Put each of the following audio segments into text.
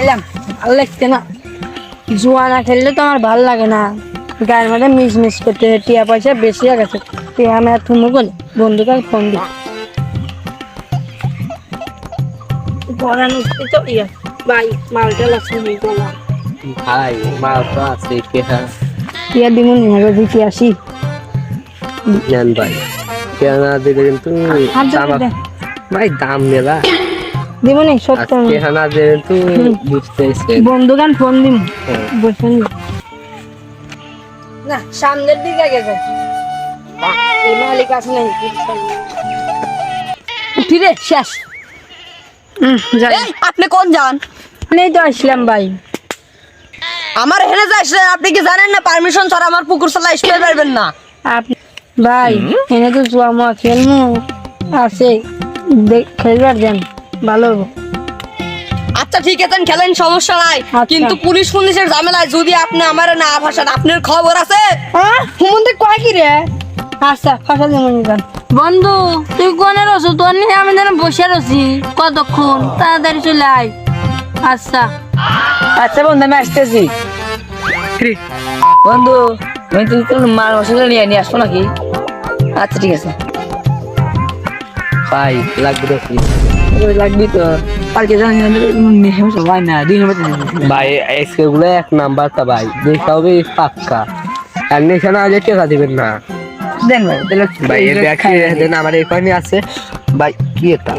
এলাম ভালো লাগছে না, জুয়া না খেললে তো আমার ভালো লাগে না। গায়ের মধ্যে মিস করতে টিয়া পয়সা বেশি হয়ে গেছে। টিয়া আমি আর থুমু বলে বন্ধুকে ফোন দিই তো ইয়া ভাই মালটা লাগছে ভাই মাল তো আছে টিয়া দিমুন নিয়ে দিতে আসি জান ভাই কেন দিলে কিন্তু ভাই দাম নেবা দিমুনি সত্য কেন দিলে তো বুঝতেছে বন্ধুগান ফোন দিম বসুন না সামনের দিকে গেছে এই মালিক আছে নাই ফিরে শেষ আপনি কোন যান? নেই তো আসলাম ভাই। আমার হেনে যাচ্ছেন, আপনি কি জানেন না পারমিশন ছাড়া আমার পুকুর চালা স্প্রে পারবেন না? আপনি ভাই এনে তো জুয়া মুয়া খেলমু আছে খেলবার যান ভালো হবো। আচ্ছা ঠিক আছে খেলেন, সমস্যা নাই, কিন্তু পুলিশ পুলিশের ঝামেলায় যদি আপনি আমার না ভাষান, আপনার খবর আছে? হ্যাঁ হুমন্দি কয় কি রে? আচ্ছা ফাঁসা দিমুনি গান বন্ধু তুই কোনে রসু তোর নিয়ে আমি যেন বসে রসি কতক্ষণ, তাড়াতাড়ি চলে আয়। আচ্ছা আচ্ছা বন্ধু আমি আসতেছি। বন্ধু আমি তুমি মাল মশলা নিয়ে আসবো নাকি? আচ্ছা ঠিক আছে ভাই লাগবে দেখি লাগবি তো কালকে জানি হয় না 2 নম্বর ভাই এসকে গুলো 1 নাম্বার তা ভাই দেখা হবে পাক্কা আর নিশানা আজ টাকা দিবেন না দেন ভাই তাহলে ভাই এর দেখি দেন আমার এখানে আছে ভাই কি এটা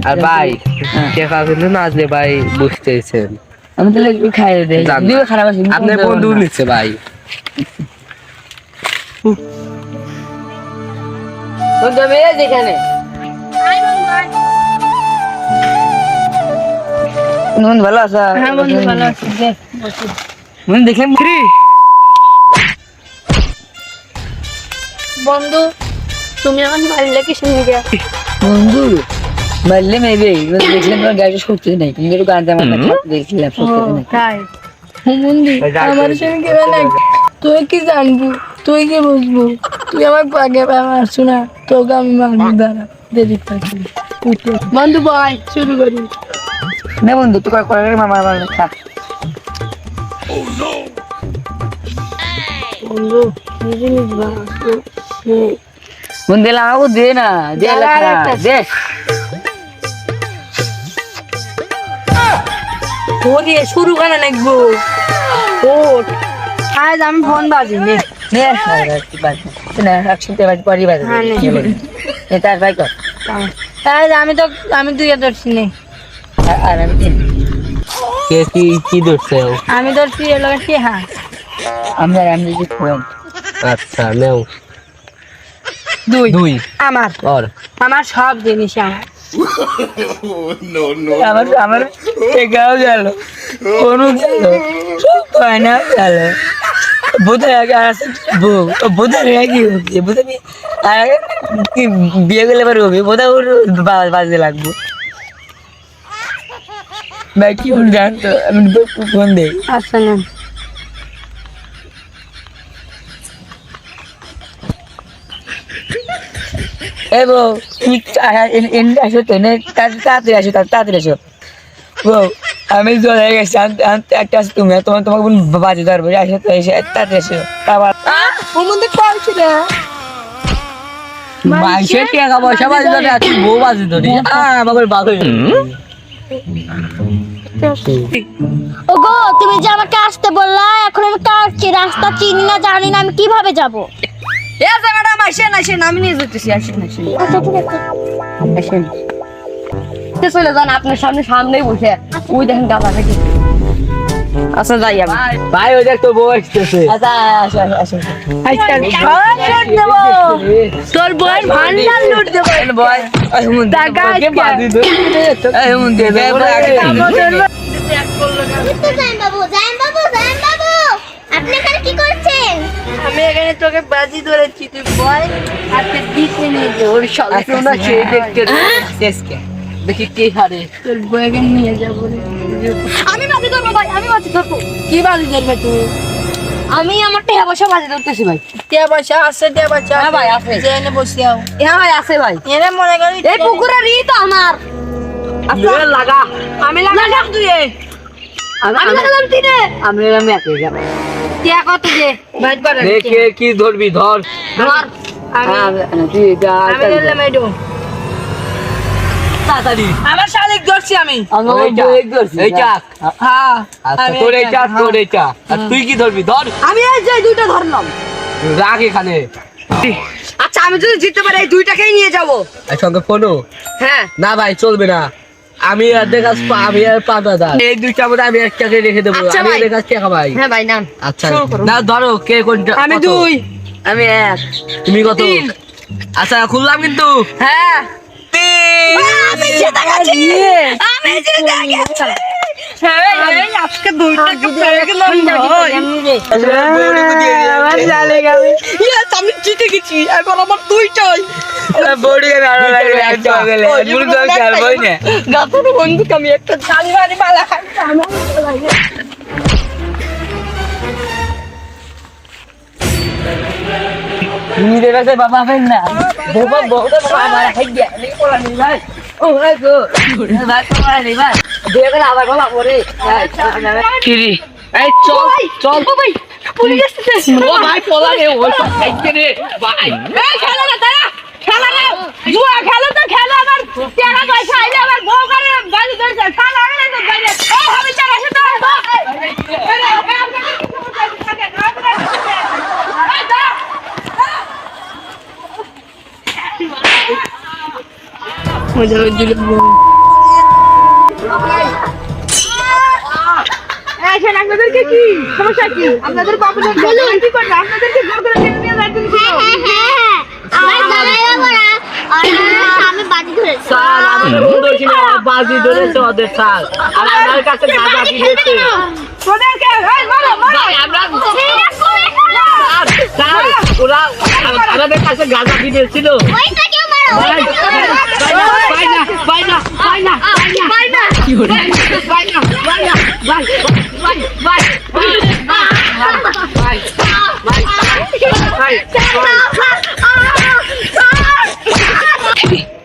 আর ভাই টাকা কিন্তু না আসলে ভাই বুঝতেছেন আমি তাহলে একটু খাই দেই যান। দিও খারাপ আছে আপনার বন্ধু নিচ্ছে ভাই বন্ধু আমি যেখানে বন্ধু ভালো আছো? হ্যাঁ বন্ধু ভালো আছি দেখ বসি বন্ধু দেখলাম বন্ধু তুমি আমার মারলে কি শুনে গিয়া বন্ধু মারলে মেবে দেখলাম তোমার গাড়িটা সত্যি নাই, তুমি একটু গান আমার দেখছিলাম সত্যি নাই। তাই হুমন্দি আমার সঙ্গে কেবে না তুই কি জানবু তুই কি বুঝবু তুই আমার পাগে আমার শোনা তোকে আমি মারবো দাঁড়া দেরি থাকি বন্ধু বয় শুরু করি না বন্ধু তুই করে মামার মারলে থাক বন্ধু কি জিনিস বানাচ্ছো বন্ধু এলা আমাকে দে না দে দাঁড়া, লেখা আরেকটা। দে ওরে শুরু করে নাকবো ওট আজ আমি ফোন বাজি নে নে কি বাজ না একসাথে বাজ পরি বাজ হ্যাঁ, নে। নে তার ভাই কর আজ আমি তুই ধরছি নে আর আমি তিন। কে কি ধরছে আমি ধরছি এলো কি হ্যাঁ আমরা আমি যে ফোন আচ্ছা নেও দুই 2 আমার और আমার সব জিনিস আমার আমার টেকাও গেল কোনো গেল সব না গেল বোধহয় আগে আসে বোধহয় কি হচ্ছে বোধহয় আগে কি বিয়ে করলে পারে হবে বোধহয় ওর বাজে লাগবো ভাই কি ওর জানতো আমি ফোন দেই আচ্ছা না এ বউ তুমি আসো তো তাড়াতাড়ি আসো তাড়াতাড়ি আসো বউ আমি জলে গেছি একটা আসো তুমি তোমাকে বাজে ধরবো আসো তো এসে তাড়াতাড়ি আসো আবার হুমন্দি কইছি রে মাইসের টাকা পয়সা বাজে ধরে তুই বউ বাজে ধরি আমাকে বাজে ওগো তুমি যে আমাকে আসতে বললা, এখন আমি কাটছি, রাস্তা চিনি না জানি না, আমি কিভাবে যাব? এ ম্যাডাম আসেন আমি নিয়ে যেতেছি, আসেন আচ্ছা ঠিক আছে। আসেন চলে যান, আপনার সামনেই বসে ওই দেখেন গাছা থেকে। আচ্ছা যাই আমি। ভাই ওই দেখ তো বউ আসতেছে আচ্ছা আসো আসো তোর বই ভান্ডার লুট দেবো বয় টাকা জান বাবু, আপনি এখানে কি করছেন? আমি এখানে তোকে বাজি ধরেছি তুই বয় আজকে দিতে নিয়ে যে ওর সবাই তোমরা সেই দেখতে শেষকে দেখি কে হারে তোর বইকে নিয়ে যাবো রে। আমি বাজি ধরবো ভাই, আমি বাজি ধরবো। কি বাজি ধরবে তুই আমি আমার টাকা পয়সা বাজি ধরতেছি ভাই। টিয়া পয়সা আছে টিয়া পয়সা হ্যাঁ ভাই, আছে। যে এনে বসে আও হ্যাঁ ভাই আছে ভাই। এনে মনে করি এই পুকুরের ই তো আমার। লাগা আমি লাগালাম তুই আমি লাগালাম তিনে আমি একে যাবো কে কত যে বাইট করে দেখে কি ধরবি ধর ধর তুই যা আমি দিলাম এইডো তাড়াতাড়ি আমার শালিক ধরছি আমি এই চাক হ্যাঁ আচ্ছা তোর এই চাক তোর এই চাক আর তুই কি ধরবি ধর আমি এই যে দুইটা ধরলাম রাখ এখানে আচ্ছা আমি যদি জিততে পারি এই দুইটাকেই নিয়ে যাব আর সঙ্গে ফোনও হ্যাঁ না ভাই চলবে না আমি এদের কাছ আমি আর 5,000 এই দুইটা মধ্যে আমি একটাকে রেখে দেবো আচ্ছা আমি ভাই। এদের কাছ টাকা ভাই হ্যাঁ ভাই নাম আচ্ছা শুরু করো। না ধরো কে কোনটা আমি কত? 2 আমি 1 তুমি কত 3 আচ্ছা খুললাম কিন্তু হ্যাঁ 3 আমি জিতে গেছি আমি জিতে গেছি এই আজকে দুইটা পেয়ে গেলাম ভাই আমার শালিক আমি ইয়েস আমি জিতে গেছি এবার আমার দুইটাই বডি এর আরো লাগে একটা গেলে মুরগ খেলবই না গাছের বন্ধুকে আমি একটা শালি বাড়ি মালা খাই আমার লাগে তুমি দেখাছে বাবা ফেন না বাবা বহুত বাবা মারা খাই গিয়া নেই পড়া নেই ভাই ও ভাই গো ভাই পড়া নেই ভাই দেখে আবার গলা পড়ে কিরি এই চল চল ও ভাই পুলিশ আসছে ও ভাই পলা রে ওই সব খাইছে রে ভাই এই খেলা না তারা খেলা না জুয়া খেলো তো খেলো আবার টাকা পয়সা আইলে আবার বউ করে গাড়ি ধরছে খেলা না তো গাড়ি এই আমি টাকা সাথে মজা দিল আচ্ছা আপনাদেরকে কি সমস্যা কি আপনাদের বাবুদের কি করবে আপনাদেরকে জোর করে টেনে নিয়ে যাচ্ছেন আমি বাজি ধরেছি স্যার আমাদের বন্ধু ছিল বাজি ধরেছে ওদের স্যার আর আমার কাছে গাঁজা কিনেছে ওদেরকে এই মারো মারো ভাই আমরা স্যার ওরা আমাদের কাছে গাঁজা কিনেছিল ওইটা কেউ মারো ভাই ভাই না ভাই না ভাই না ভাই না কি হলো ভাই না ভাই না ভাই ভাই ভাই ভাই ভাই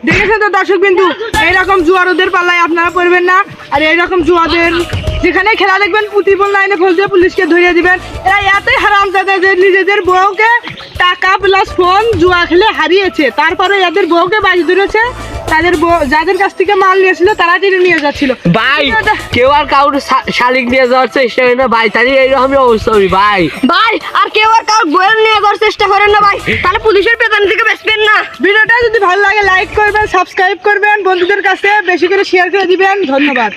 দেখেছেন তো দর্শক বিন্দু এইরকম জুয়ারোদের পাল্লায় আপনারা পড়বেন না আর এইরকম জুয়াদের যেখানে খেলা দেখবেন প্রতিপল লাইনে খোঁজ দিয়ে পুলিশকে ধরিয়ে দিবেন এরা এতই হারামজাদা যে নিজেদের বউকে টাকা প্লাস ফোন জুয়া খেলে হারিয়েছে তারপরে এদের বউকে বাজি ধরেছে তাদের যাদের কাছ থেকে মাল নিয়েছিল তারা টেনে নিয়ে যাচ্ছিল ভাই কেউ আর কাউর শালিক নিয়ে যাওয়ার চেষ্টা করে না ভাই তাহলে এইরকমই অবস্থা হবে ভাই ভাই আর কেউ আর কারোর বইয়ের নিয়ে যাওয়ার চেষ্টা করেন না ভাই তাহলে পুলিশের পেছন থেকে বেসবেন না ভিডিওটা যদি ভালো লাগে লাইক করবেন সাবস্ক্রাইব করবেন বন্ধুদের কাছে বেশি করে শেয়ার করে দিবেন ধন্যবাদ